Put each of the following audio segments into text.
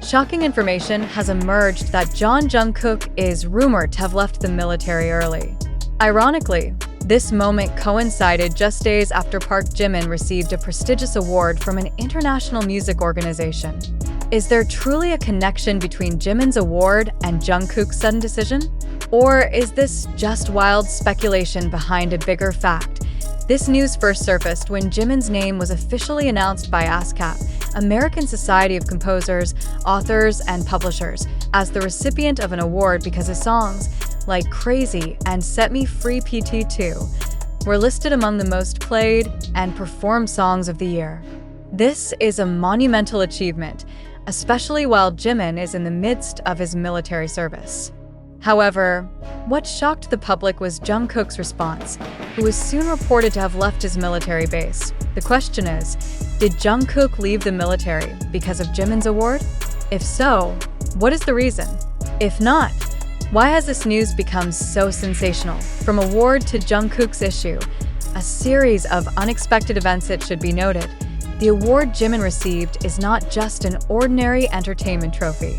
shocking information has emerged that Jungkook is rumored to have left the military early. Ironically, this moment coincided just days after Park Jimin received a prestigious award from an international music organization. Is there truly a connection between Jimin's award and Jungkook's sudden decision? Or is this just wild speculation behind a bigger fact? This news first surfaced when Jimin's name was officially announced by ASCAP, American Society of Composers, Authors, and Publishers, as the recipient of an award because his songs, like Crazy and Set Me Free PT2, were listed among the most played and performed songs of the year. This is a monumental achievement, especially while Jimin is in the midst of his military service. However, what shocked the public was Jungkook's response, who was soon reported to have left his military base. The question is, did Jungkook leave the military because of Jimin's award? If so, what is the reason? If not, why has this news become so sensational? From award to Jungkook's issue, a series of unexpected events, it should be noted. The award Jimin received is not just an ordinary entertainment trophy.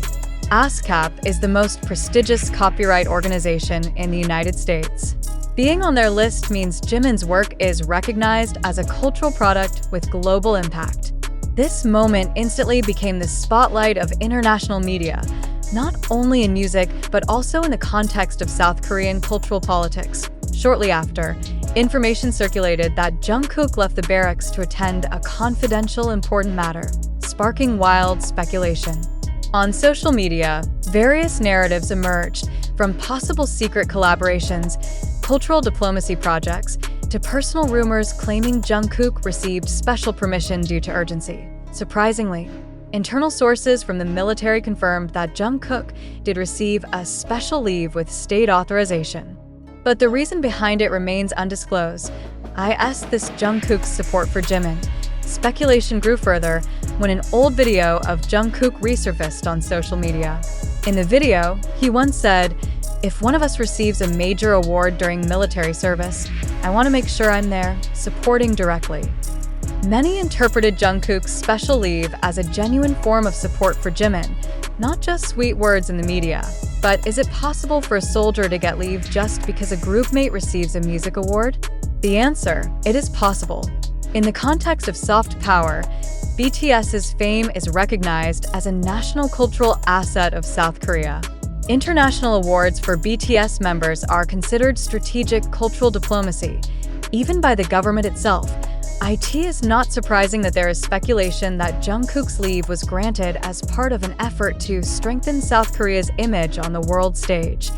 ASCAP is the most prestigious copyright organization in the United States. Being on their list means Jimin's work is recognized as a cultural product with global impact. This moment instantly became the spotlight of international media, not only in music, but also in the context of South Korean cultural politics. Shortly after, information circulated that Jungkook left the barracks to attend a confidential important matter, sparking wild speculation. On social media, various narratives emerged, from possible secret collaborations, cultural diplomacy projects, to personal rumors claiming Jungkook received special permission due to urgency. Surprisingly, internal sources from the military confirmed that Jungkook did receive a special leave with state authorization. But the reason behind it remains undisclosed. I asked this Jungkook's support for Jimin. Speculation grew further when an old video of Jungkook resurfaced on social media. In the video, he once said, "If one of us receives a major award during military service, I want to make sure I'm there, supporting directly." Many interpreted Jungkook's special leave as a genuine form of support for Jimin, not just sweet words in the media. But is it possible for a soldier to get leave just because a groupmate receives a music award? The answer: it is possible. In the context of soft power, BTS's fame is recognized as a national cultural asset of South Korea. International awards for BTS members are considered strategic cultural diplomacy, even by the government itself. It is not surprising that there is speculation that Jungkook's leave was granted as part of an effort to strengthen South Korea's image on the world stage.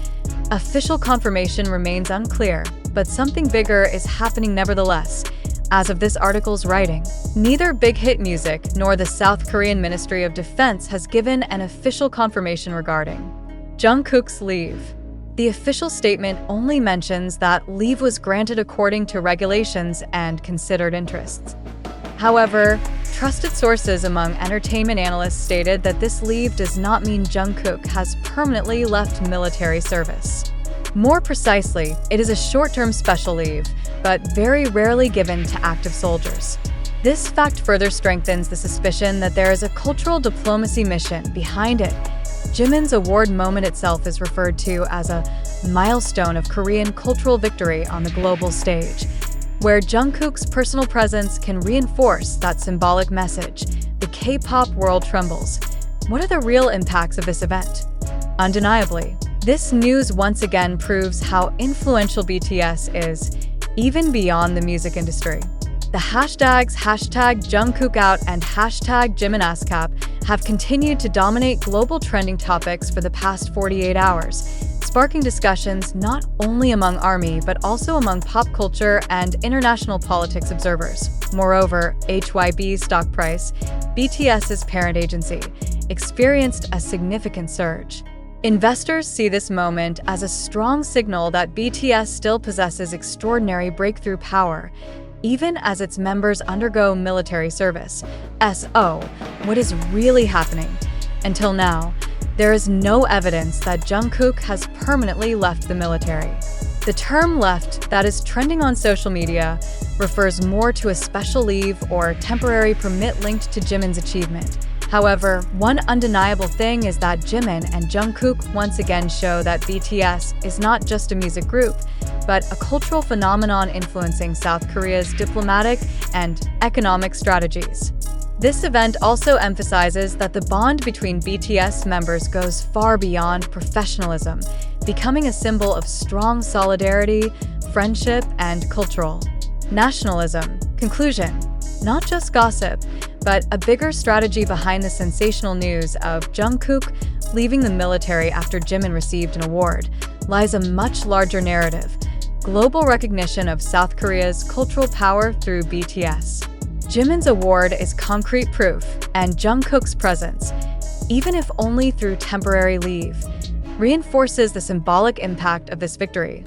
Official confirmation remains unclear, but something bigger is happening nevertheless. As of this article's writing, neither Big Hit Music nor the South Korean Ministry of Defense has given an official confirmation regarding Jungkook's leave. The official statement only mentions that leave was granted according to regulations and considered interests. However, trusted sources among entertainment analysts stated that this leave does not mean Jungkook has permanently left military service. More precisely, it is a short-term special leave, but very rarely given to active soldiers. This fact further strengthens the suspicion that there is a cultural diplomacy mission behind it. Jimin's award moment itself is referred to as a milestone of Korean cultural victory on the global stage, where Jungkook's personal presence can reinforce that symbolic message. The K-pop world trembles. What are the real impacts of this event? Undeniably, this news once again proves how influential BTS is, even beyond the music industry. The hashtags #JungkookOut and #JiminASCAP have continued to dominate global trending topics for the past 48 hours, sparking discussions not only among ARMY but also among pop culture and international politics observers. Moreover, HYB's stock price, BTS's parent agency, experienced a significant surge. Investors see this moment as a strong signal that BTS still possesses extraordinary breakthrough power, even as its members undergo military service. So, what is really happening? Until now, there is no evidence that Jungkook has permanently left the military. The term "left" that is trending on social media refers more to a special leave or temporary permit linked to Jimin's achievement. However, one undeniable thing is that Jimin and Jungkook once again show that BTS is not just a music group, but a cultural phenomenon influencing South Korea's diplomatic and economic strategies. This event also emphasizes that the bond between BTS members goes far beyond professionalism, becoming a symbol of strong solidarity, friendship, and cultural nationalism. Conclusion: not just gossip, but a bigger strategy behind the sensational news of Jungkook leaving the military after Jimin received an award lies a much larger narrative: global recognition of South Korea's cultural power through BTS. Jimin's award is concrete proof, and Jungkook's presence, even if only through temporary leave, reinforces the symbolic impact of this victory.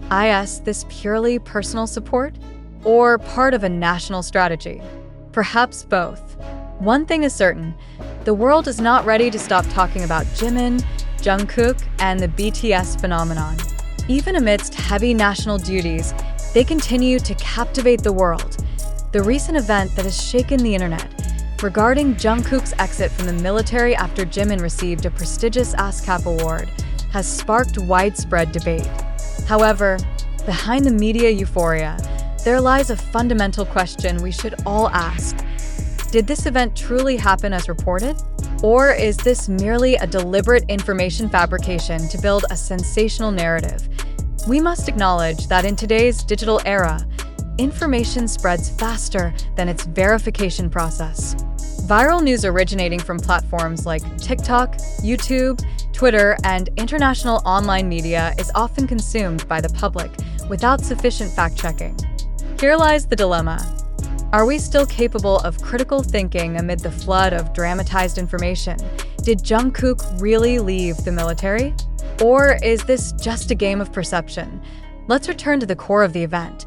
Is this purely personal support, or part of a national strategy? Perhaps both. One thing is certain: the world is not ready to stop talking about Jimin, Jungkook, and the BTS phenomenon. Even amidst heavy national duties, they continue to captivate the world. The recent event that has shaken the internet regarding Jungkook's exit from the military after Jimin received a prestigious ASCAP award has sparked widespread debate. However, behind the media euphoria, there lies a fundamental question we should all ask. Did this event truly happen as reported? Or is this merely a deliberate information fabrication to build a sensational narrative? We must acknowledge that in today's digital era, information spreads faster than its verification process. Viral news originating from platforms like TikTok, YouTube, Twitter, and international online media is often consumed by the public without sufficient fact-checking. Here lies the dilemma. Are we still capable of critical thinking amid the flood of dramatized information? Did Jungkook really leave the military? Or is this just a game of perception? Let's return to the core of the event.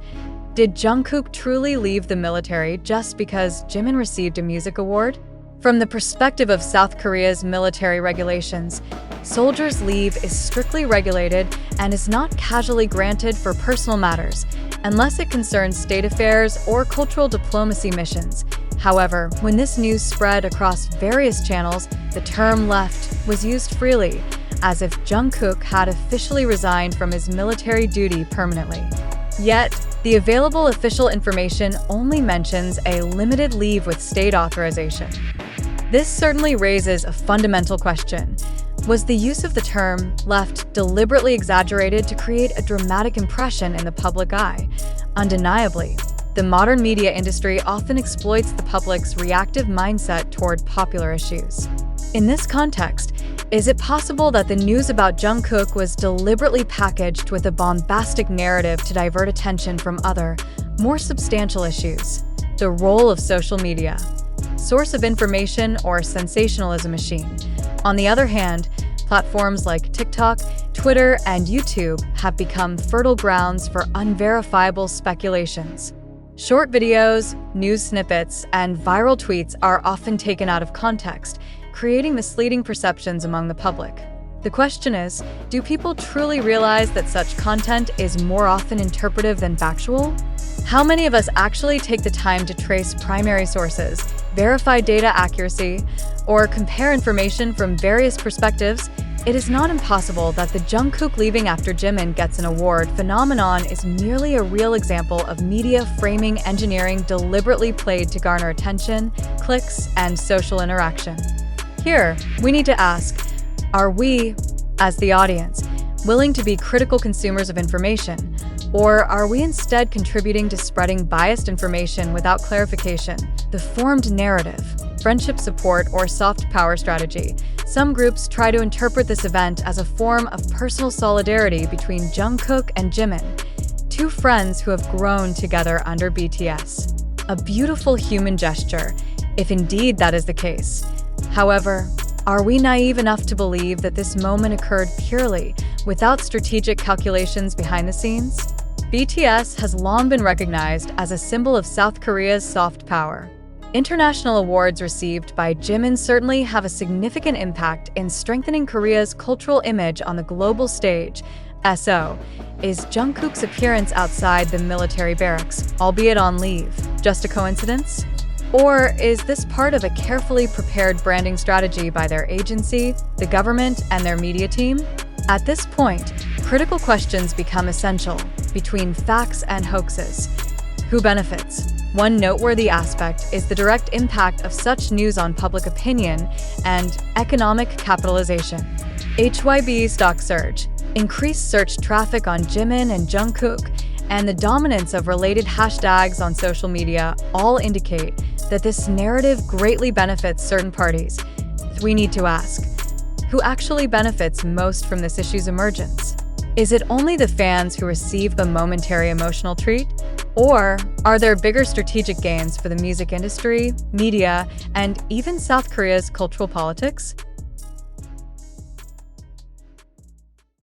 Did Jungkook truly leave the military just because Jimin received a music award? From the perspective of South Korea's military regulations, soldiers' leave is strictly regulated and is not casually granted for personal matters, unless it concerns state affairs or cultural diplomacy missions. However, when this news spread across various channels, the term "left" was used freely, as if Jungkook had officially resigned from his military duty permanently. Yet, the available official information only mentions a limited leave with state authorization. This certainly raises a fundamental question. Was the use of the term "left" deliberately exaggerated to create a dramatic impression in the public eye? Undeniably, the modern media industry often exploits the public's reactive mindset toward popular issues. In this context, is it possible that the news about Jungkook was deliberately packaged with a bombastic narrative to divert attention from other, more substantial issues? The role of social media, source of information or sensationalism machine. On the other hand, platforms like TikTok, Twitter, and YouTube have become fertile grounds for unverifiable speculations. Short videos, news snippets, and viral tweets are often taken out of context, creating misleading perceptions among the public. The question is, do people truly realize that such content is more often interpretive than factual? How many of us actually take the time to trace primary sources, verify data accuracy, or compare information from various perspectives? It is not impossible that the Jungkook leaving after Jimin gets an award phenomenon is merely a real example of media framing engineering deliberately played to garner attention, clicks, and social interaction. Here, we need to ask, are we, as the audience, willing to be critical consumers of information, or are we instead contributing to spreading biased information without clarification? The formed narrative, friendship support, or soft power strategy. Some groups try to interpret this event as a form of personal solidarity between Jungkook and Jimin, two friends who have grown together under BTS. A beautiful human gesture, if indeed that is the case. However, are we naive enough to believe that this moment occurred purely without strategic calculations behind the scenes? BTS has long been recognized as a symbol of South Korea's soft power. International awards received by Jimin certainly have a significant impact in strengthening Korea's cultural image on the global stage. So, is Jungkook's appearance outside the military barracks, albeit on leave, just a coincidence? Or is this part of a carefully prepared branding strategy by their agency, the government, and their media team? At this point, critical questions become essential between facts and hoaxes. Who benefits? One noteworthy aspect is the direct impact of such news on public opinion and economic capitalization. HYB stock surge, increased search traffic on Jimin and Jungkook, and the dominance of related hashtags on social media all indicate that this narrative greatly benefits certain parties. We need to ask, who actually benefits most from this issue's emergence? Is it only the fans who receive the momentary emotional treat? Or are there bigger strategic gains for the music industry, media, and even South Korea's cultural politics?